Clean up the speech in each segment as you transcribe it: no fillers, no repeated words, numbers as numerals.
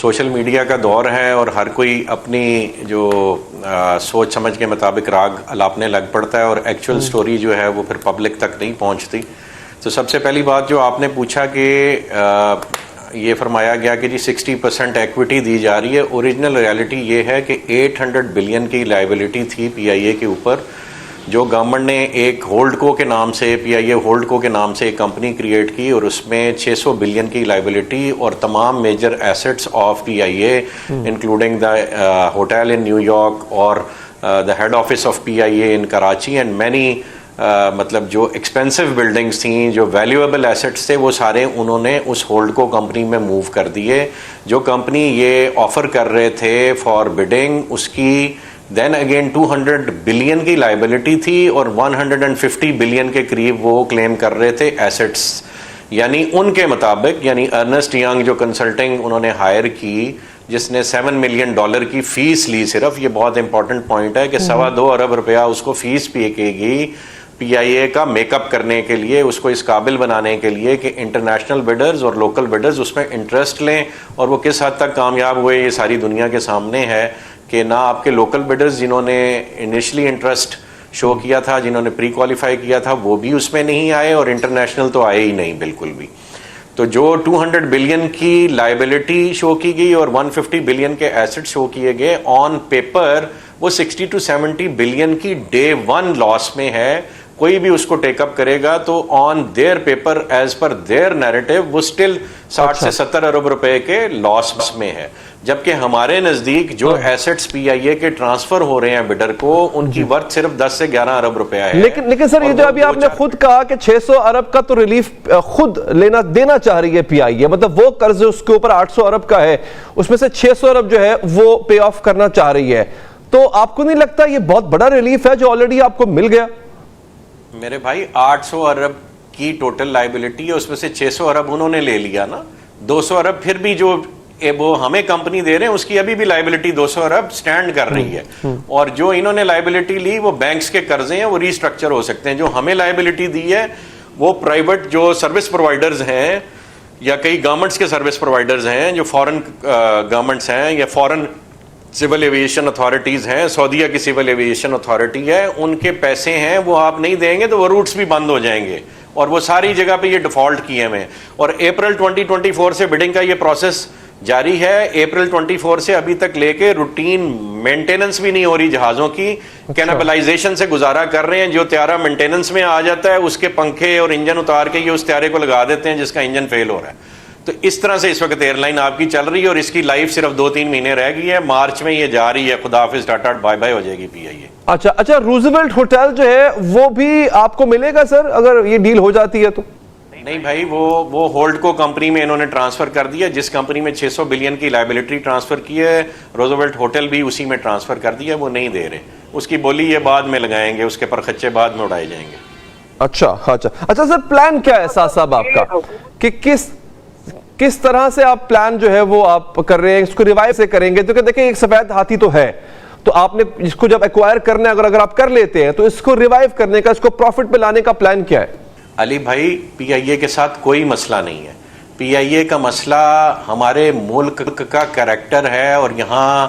Social media کا دور ہے اور ہر کوئی اپنی جو سوچ سمجھ کے مطابق راگ الاپنے لگ پڑتا ہے اور ایکچوئل سٹوری جو ہے وہ پھر پبلک تک نہیں پہنچتی. تو سب سے پہلی بات جو آپ نے پوچھا کہ یہ فرمایا گیا کہ جی 60% ایکویٹی دی جا رہی ہے. اوریجنل ریالٹی یہ ہے کہ 800 بلین کی لائبلٹی تھی پی آئی اے کے اوپر, جو گورنمنٹ نے ایک ہولڈ کو کے نام سے, پی آئی اے ہولڈ کو کے نام سے ایک کمپنی کریٹ کی اور اس میں 600 بلین کی لائبلٹی اور تمام major assets of P I A including the hotel in New York اور the head office of P I A in Karachi and many مطلب جو ایکسپینسو بلڈنگز تھیں, جو ویلیویبل ایسٹس تھے, وہ سارے انہوں نے اس ہولڈ کو کمپنی میں موو کر دیے. جو کمپنی یہ آفر کر رہے تھے فار بڈنگ, اس کی دین اگین 200 بلین کی لائبلٹی تھی اور 150 بلین کے قریب وہ کلیم کر رہے تھے ایسٹس. یعنی ان کے مطابق, یعنی ارنسٹ ینگ جو کنسلٹنگ انہوں نے ہائر کی, جس نے $7 ملین کی فیس لی صرف, یہ بہت امپورٹنٹ پوائنٹ ہے کہ 2.25 ارب روپیہ اس کو فیس پے کی گئی پی آئی اے کا میک اپ کرنے کے لیے, اس کو اس قابل بنانے کے لیے کہ انٹرنیشنل بڈرز اور لوکل بڈرز اس میں انٹرسٹ لیں. اور وہ کس حد تک کامیاب ہوئے یہ ساری دنیا کے سامنے ہے کہ نہ آپ کے لوکل بڈرز جنہوں نے انیشلی انٹرسٹ شو کیا تھا, جنہوں نے پری کوالیفائی کیا تھا, وہ بھی اس میں نہیں آئے اور انٹرنیشنل تو آئے ہی نہیں بالکل بھی. تو جو 200 بلین کی لائبلٹی شو کی گئی اور 150 بلین کے ایسٹ شو کیے گئے, آن پیپر وہ 60 to 70 بلین کی ڈے ون لاس میں ہے. کوئی بھی اس کو ٹیک اپ کرے گا تو on their paper as per their narrative وہ سٹل 60 سے 70 ارب روپے کے لاس میں ہے. جبکہ ہمارے نزدیک جو ایسٹس پی آئی اے کے ٹرانسفر ہو رہے ہیں بڈر کو, ان کی ورتھ صرف 10 سے 11 ارب روپیہ ہے. لیکن سر یہ جو ابھی آپ نے خود کہا کہ 600 ارب کا تو ریلیف خود دینا چاہ رہی ہے پی آئی اے, مطلب وہ قرض اس کے اوپر 800 ارب کا ہے, اس میں سے 600 ارب جو ہے وہ پے آف کرنا چاہ رہی ہے. تو آپ کو نہیں لگتا یہ بہت بڑا ریلیف ہے جو آلریڈی آپ کو مل گیا؟ میرے بھائی 800 ارب کی ٹوٹل لائبلٹی ہے, اس میں سے 600 ارب انہوں نے لے لیا نا, 200 ارب پھر بھی جو وہ ہمیں کمپنی دے رہے ہیں اس کی ابھی بھی لائبلٹی 200 ارب سٹینڈ کر رہی ہے. اور جو انہوں نے لائبلٹی لی وہ بینکس کے قرضے ہیں, وہ ری سٹرکچر ہو سکتے ہیں. جو ہمیں لائبلٹی دی ہے وہ پرائیویٹ جو سروس پرووائڈرز ہیں یا کئی گورنمنٹس کے سروس پرووائڈرز ہیں, جو فورن گورنمنٹس ہیں یا فورن سول ایویشن اتھارٹیز ہیں, سعودیہ کی سول ایویشن اتھارٹی ہے, ان کے پیسے ہیں وہ آپ نہیں دیں گے تو وہ روٹس بھی بند ہو جائیں گے اور وہ ساری جگہ پہ یہ ڈیفالٹ کیے ہوئے ہیں. اور اپریل 2024 سے بڈنگ کا یہ پروسیس جاری ہے. اپریل 24 سے ابھی تک لے کے روٹین مینٹیننس بھی نہیں ہو رہی جہازوں کی, کینیبلائزیشن سے گزارا کر رہے ہیں. جو طیارہ مینٹیننس میں آ جاتا ہے اس کے پنکھے اور انجن اتار کے یہ اس طیارے کو لگا دیتے ہیں جس کا انجن فیل ہو رہا ہے. تو اس طرح سے اس وقت ایئر لائن آپ کی چل رہی ہے اور اس کی لائف صرف 2-3 مہینے رہ گئی ہے. مارچ میں یہ جا رہی ہے, خدا حافظ ٹاٹا بائے بائے ہو جائے گی پی آئی اے. اچھا روزویلٹ ہوٹل جو ہے وہ بھی آپ کو ملے گا سر اگر یہ ڈیل ہو جاتی ہے تو؟ نہیں بھائی, وہ ہولڈ کو کمپنی میں انہوں نے ٹرانسفر کر دیا. جس کمپنی میں 600 بلین کی لائبلٹی ٹرانسفر کی ہے, روزویلٹ ہوٹل بھی اسی میں ٹرانسفر کر دیا. وہ نہیں دے رہے, اس کی بولی یہ بعد میں لگائیں گے, اس کے پرخچے بعد میں اڑائے جائیں گے. اچھا سر, پلان کیا ہے ساتھ صاحب آپ کا کہ کس طرح سے آپ پلان جو ہے وہ آپ کر رہے ہیں, اس کو ریوائو سے کریں گے؟ کیونکہ دیکھیں ایک سفید ہاتھی تو ہے, تو آپ نے اس کو جب ایکوائر کرنا ہے اگر آپ کر لیتے ہیں تو اس کو ریوائو کرنے کا, اس کو پروفٹ پہ لانے کا پلان کیا ہے؟ علی بھائی, پی آئی اے کے ساتھ کوئی مسئلہ نہیں ہے. پی آئی اے کا مسئلہ ہمارے ملک کا کریکٹر ہے اور یہاں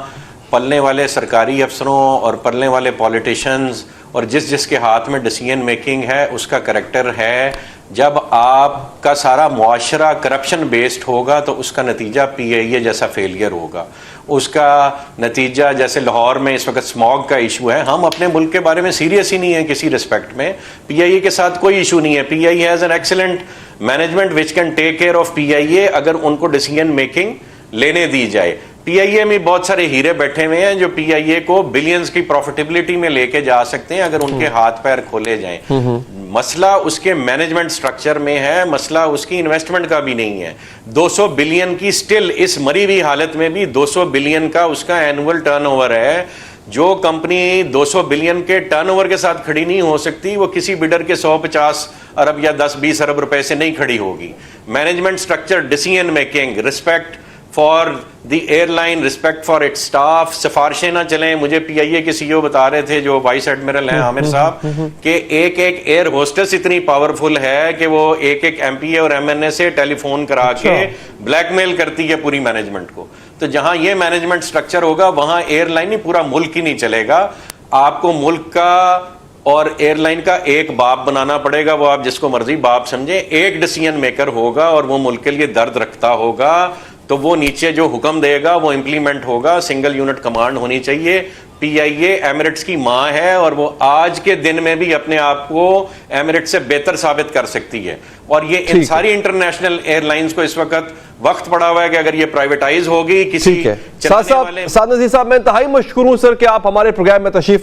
پلنے والے سرکاری افسروں اور پلنے والے پولیٹیشنز اور جس کے ہاتھ میں ڈیسیژن میکنگ ہے اس کا کریکٹر ہے. جب آپ کا سارا معاشرہ کرپشن بیسڈ ہوگا تو اس کا نتیجہ پی آئی اے جیسا فیلئر ہوگا. اس کا نتیجہ جیسے لاہور میں اس وقت اسموگ کا ایشو ہے, ہم اپنے ملک کے بارے میں سیریس ہی نہیں ہیں کسی رسپیکٹ میں. پی آئی اے کے ساتھ کوئی ایشو نہیں ہے. P I A has an excellent management which can take care of P I A اگر ان کو ڈیسیژن میکنگ لینے دی جائے. پی آئی اے میں بہت سارے ہیرے بیٹھے ہوئے ہیں جو پی آئی اے کو بلینز کی پروفیٹیبلٹی میں لے کے جا سکتے ہیں اگر ان کے ہاتھ پیر کھولے جائیں. مسئلہ اس کے مینجمنٹ سٹرکچر میں ہے, مسئلہ اس کی انویسٹمنٹ کا بھی نہیں ہے. 200 بلین کی سٹل اس مری ہوئی حالت میں بھی 200 بلین کا اس کا اینول ٹرن اوور ہے. جو کمپنی 200 بلین کے ٹرن اوور کے ساتھ کھڑی نہیں ہو سکتی وہ کسی بڈر کے 150 ارب یا 10-20 ارب روپے سے نہیں کھڑی ہوگی. Management structure, decision making, respect for the airline, respect for it staff, سفارشیں نہ چلیں. مجھے پی آئی اے کے سی او بتا رہے تھے جو وائس ایڈمرل ہیں عامر صاحب، کہ ایک ایک ایئر ہوسٹس اتنی پاورفل ہے کہ وہ ایک ایک ایم پی اے اور ایم این اے سے ٹیلی فون کرا کے بلیک میل کرتی ہے پوری مینجمنٹ کو. تو جہاں یہ مینجمنٹ سٹرکچر ہوگا وہاں ایئر لائن نہیں، پورا ملک ہی نہیں چلے گا. آپ کو ملک کا اور ایئر لائن کا ایک باپ بنانا پڑے گا، وہ آپ جس کو مرضی باپ سمجھیں. ایک ڈیسیژن میکر ہوگا اور وہ ملک کے لیے درد رکھتا ہوگا، تو وہ نیچے جو حکم دے گا وہ امپلیمنٹ ہوگا. سنگل یونٹ کمانڈ ہونی چاہیے. پی آئی اے ایمریٹس کی ماں ہے اور وہ آج کے دن میں بھی اپنے آپ کو ایمریٹس سے بہتر ثابت کر سکتی ہے. اور یہ ان ساری انٹرنیشنل ایئر لائنز کو اس وقت وقت پڑا ہوا ہے کہ اگر یہ پرائیویٹائز ہوگی کسی سعد نذیر صاحب، میں انتہائی مشکور ہوں سر کہ آپ ہمارے پروگرام میں تشریف